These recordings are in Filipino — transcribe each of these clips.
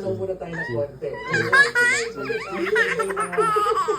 magtanong muna tayo ng konti.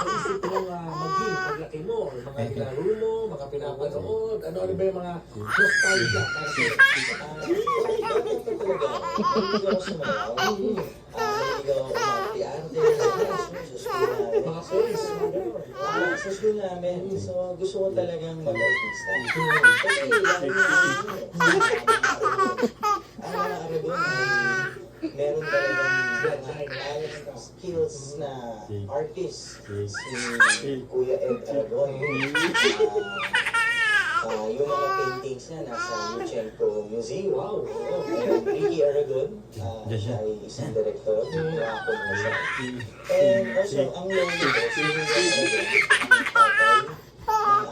Isip mong maging paglaki mo, mga nilaro mo, mga pinapanood, ano ba yung mga nostalgia para sa'yo? Talaga, hindi ako sumayaw. Hindi ako umarte-arte. Mga face, mga gano'n. Sa school namin, so gusto ko talagang mag-artista. Kasi lalo na ang mga Aragon ay meron talagang mga skills na artist. Si Kuya Ed Aragon. Yung mga paintings niya nasa Yuchenko Museum. Wow! And Ricky Aragon, siya ay isang director. Ako na siya. And also, ang lolo ko, si Ricky Aragon, ang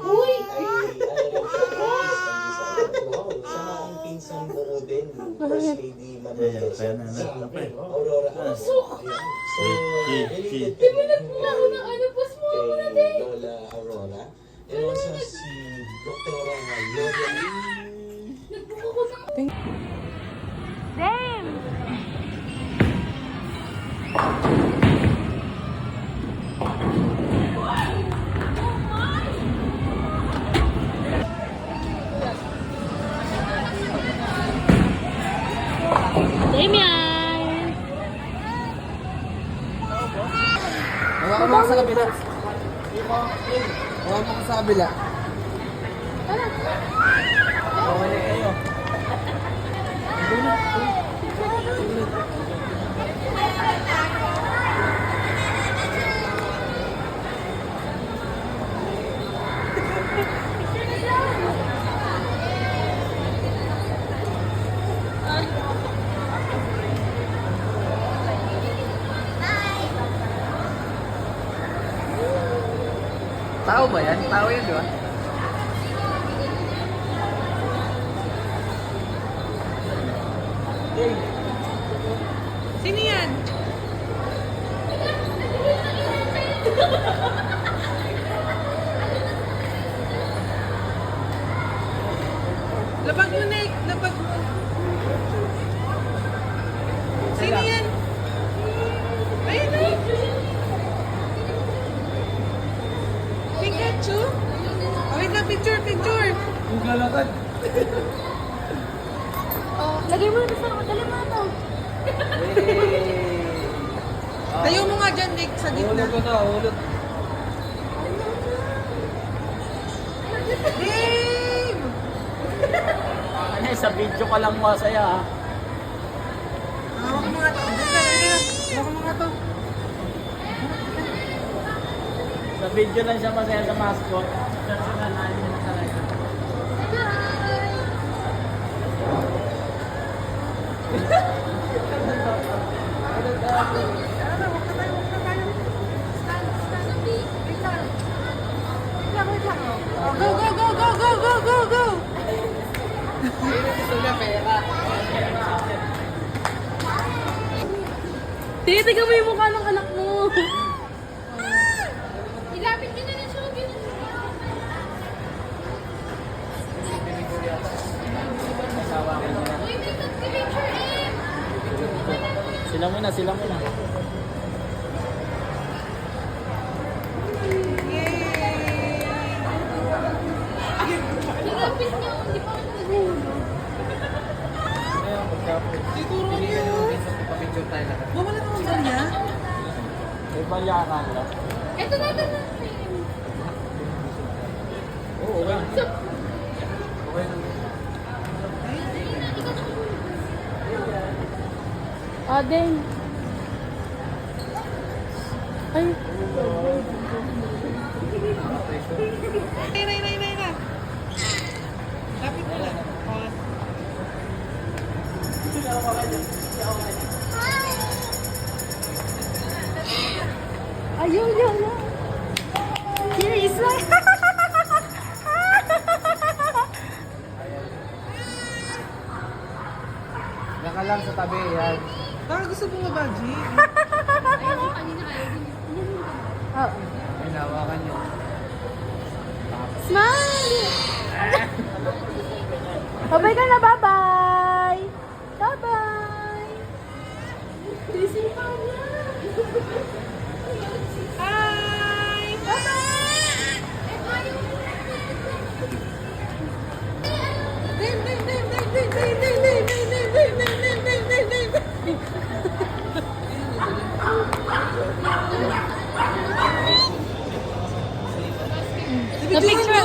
Uy! ay ano lang siya, artist ang design. Wow! Siya ang pinsang buo din ni First Lady Manuel Quezon. Aurora Aragon. So, related kami kay Lola Aurora. And also si Doktora Lola. Damn! Damian! Hawakan mo sa kabila. Hawakan mo sa kabila. Okay kayo. Tao ba yan? Tao yan, di ba? Sino yan? Labag mo na eh. Labag mo. Sino yan? Ayun na. Pikachu? Oh, wait lang. Picture, picture. Yung galakad. Oh, lagay mo na sa kalimata. Tayo mo nga dyan, Nick, sa gitna. Hulog ko na, hulog. Dave! Ano, sa video ka lang masaya ha. Hawak mo nga to. Hawak mo nga to. Sa video lang siya masaya sa mascot. Personal niya na talaga. Oh, go, go, go, go, go, go, go, go! Tinitignan mo yung mukha ng anak mo. Ilapit niyo na siya. Uy, may picture eh. Sila muna, sila muna. Ilapit niyo. Hindi pa ako nagulog. Siguro niyo. Bumalik naman ba niya? May balyakan lang. Ito na, ito na. Oo, okay. Aden. Ay. Nay. Lapit mo lang. Pause. Ayun, yun. Here is like... Yan ka lang sa tabi, yan. Baka gusto mo nga ba, G? Oh. Ay, nawakan nyo. Smile! Bye-bye ka na, bye-bye! Bye-bye! Busy pa na. Hi! Bye-bye! Dave, Dave, Dave, Dave, Dave, Dave, Dave, Dave, Dave, Dave, Dave, Dave, Dave, Dave, Dave.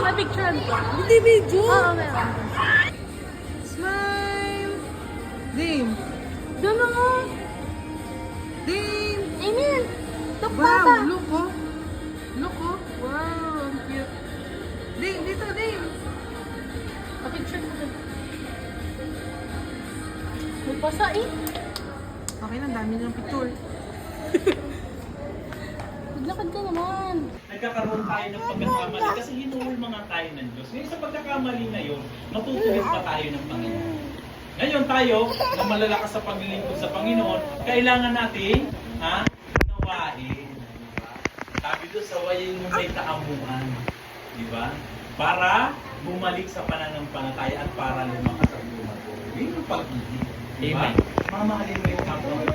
Na-picturean ko. Hindi video. Oo, meron. Smile. Dave. Doon ako. Dave. Amen. Look, Wow, Papa. look oh. Look oh. Wow, ang cute. Dave, dito, Dave. Na-picture ko doon. May pasa eh. Okay na, dami ng picture. Maglakad ka naman. Nagkakaroon tayo ng pagkakamali kasi hinuhulma nga tayo ng Diyos. Ngayon sa pagkakamali na yun, matutuwid pa tayo ng Panginoon. Ngayon tayo, na malalakas sa paglilingkod sa Panginoon, kailangan natin, nawain. Sabi doon, sawayin mo may kaamuan. Di ba? Para bumalik sa pananampalataya at para lumakas ang lumago. Yun yung pag-ibig. Di ba? Mamahalin mo yung kapwa.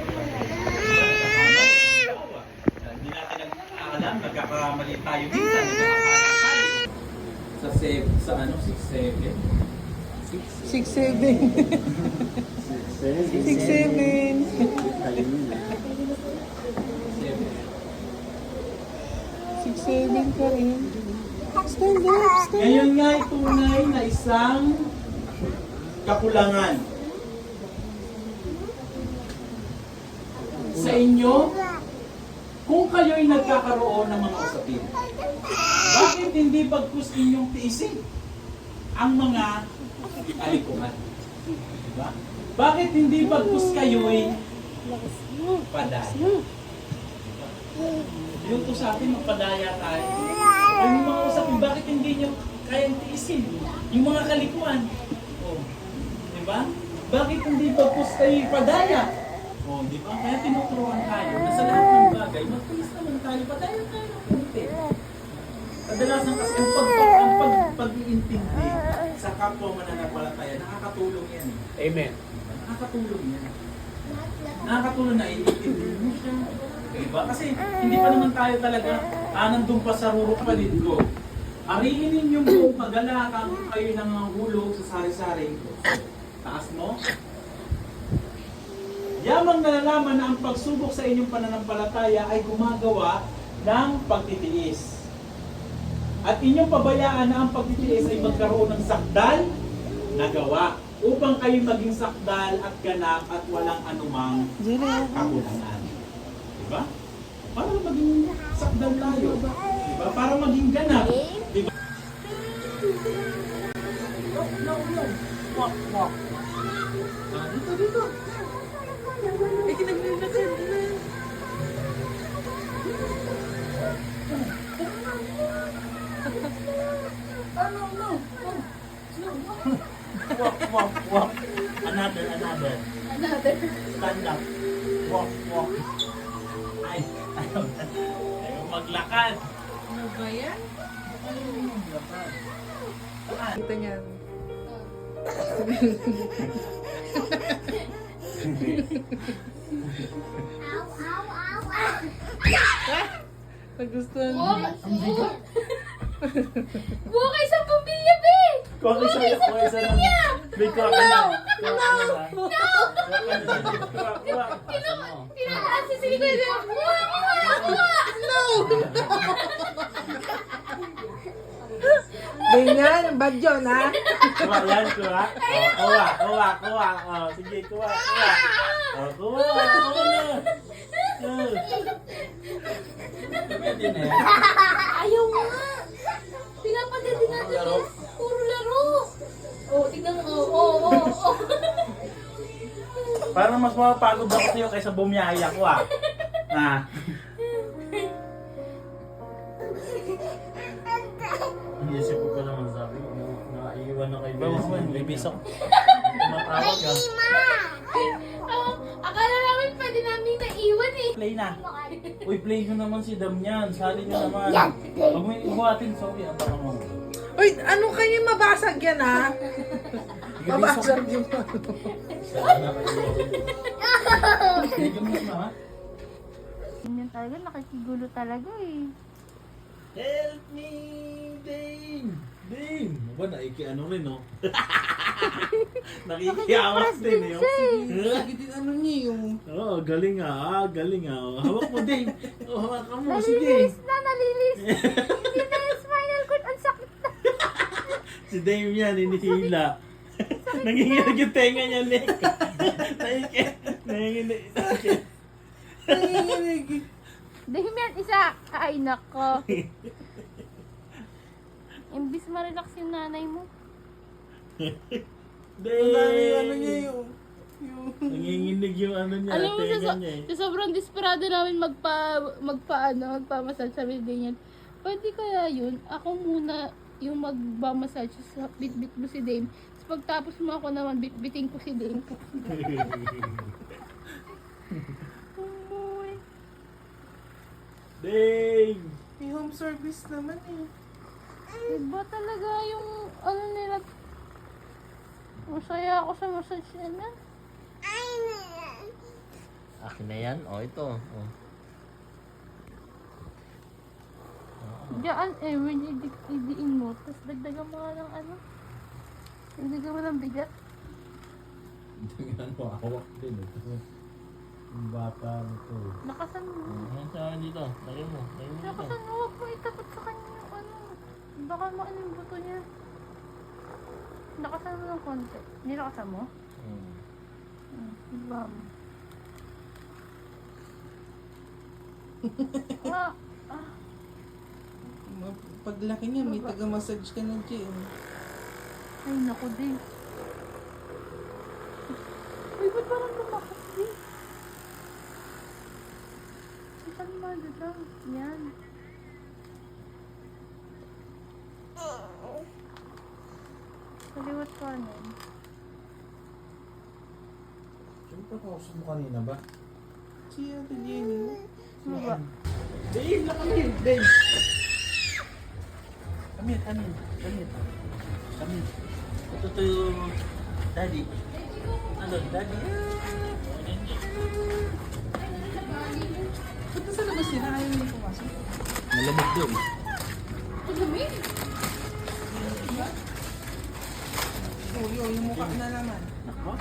Hindi natin alam, nagkakamali tayo minsan, nagkakakala tayo. Sa 6'7". 6'7". 6'7". 6'7" ka rin. Stand up, stand up. Ngayon nga ay tunay na isang kakulangan sa inyo kung kayo'y nagkakaroon ng mga usapin. Bakit hindi bagkus inyong tiisin ang mga kalikuhan? Diba? Bakit hindi bagkus kayo'y padaya? Yung to sa atin, magpadaya tayo. Ay, yung mga usapin, bakit hindi nyo kayang tiisin? Yung mga kalikuan. Oh, di ba? Bakit hindi bagkus kayo padaya? Oh, di ba? Kaya tinuturuan tayo na sa lahat ng bagay, magtiis naman tayo, padaya tayo ng konti. Kadalasan kasi ang pag-iintindi sa kapwa mananampalataya, nakakatulong yan. Amen. Nakakatulong yan. Nakakatulong na iintindi mo siya. Diba? Kasi hindi pa naman tayo talaga nandun pa sa rurok palid ko. Arihin ninyong buong pagalakang kayo ng mga hulog sa sari-sari. Taas mo. Yamang nalalaman na ang pagsubok sa inyong pananampalataya ay gumagawa ng pagtitiis. At inyong pabayaan na ang pagtitiis ay magkaroon ng sakdal na gawa upang kayo maging sakdal at ganap at walang anumang kakulangan. Diba? Para maging sakdal tayo. Diba? Para maging ganap. Diba? No. Walk. Dito. Ay, kinaglilakad na. No. Walk. Another. Stand up. Walk. Ay, ayaw maglakad. Ano ba yan? Kita niyan. Nagustuhan mo? Bukay sa pamilya, be! Kuha isa na. May kuha ka na. Tinataas si Sino na. Kuha! No! Ganyan, bad yun, ha? Kuha yan. Kuha. Sige, kuha. Kuha na. Pwede na yan. Ayaw nga! Pinapaganda natin yan. Puro laro. Oh, tignan mo. Oh. Parang mas mapapagod ako sa'yo kaysa bumiyahe ako Inisip ko pa naman, sabi ko, naiiwan na kayo. Bibis ako. Tumatawag ka. Akala namin pwede namin naiwan eh. Play na. Uy, play nyo naman si Damian. Sali nyo naman. Huwag mo ibuhatin, sorry. Ang baka mo. Uy, ano kayo mabasag yan, ha? Mabasag yung Sana kayo. Medyo mas na, ha? Ganyan talaga, nakikigulo talaga eh. Help me, Dane! Dane! Ba, ano rin, no? Nakikiawas din, eh. Lagi din ano niya yung... Oo, galing nga, galing nga. Hawak mo, Dane. Oh, hawakan mo, Nalilis na, nalilis! Hindi na yung spinal cord, ang sakit na. Si Dame yan, hinihila. Nanginginig yung tenga niya, Nick. Nanginginig. Dahil isa, ay nako. Imbis ma-relax yung nanay mo. Ang dami yung ano niya yung... Nanginginig yung ano niya, Alam mo, tenga niya eh. sa sobrang desperado namin magpa-massage, sabi din yan. Pwede kaya yun, ako muna yung magpa-massage sa bit-bit mo si Dame. Tapos pagtapos mo ako naman, bit-biting ko si Dame. Umoy. Dame! May home service naman eh. Iba talaga yung ano nila. Masaya ako sa massage nila. Akin na yan? O, ito. O. Diyan, when idiin mo, tapos dagdagan mo nga ng ano. Dagdagan mo ng bigat. Ano, hawak din. Yung bata nito. Nakasan mo. Yan sa akin dito. Lagyan mo. Lagyan mo dito. Nakasan mo, huwag mo itapot sa kanya yung ano. Baka maano yung buto niya. Nakasan mo ng konti. Hindi nakasan mo? Diba mo? Ah, Paglaki niya, may taga-massage ka na dyan. ay naku din. Uy, ba't parang lumakas din? Saan ba dito? Yan. Kaliwat ka nun. Siyempre, kausap mo kanina ba? Si Ate Jenny. Ano ba? Dame, nakamit! Dame! Kamit. Ito yung daddy. Ano, daddy? Ba't nasa labas sila? Ayaw niya pumasok. Malamig doon. Paglamig? Oo, yung mukha na naman. Nako.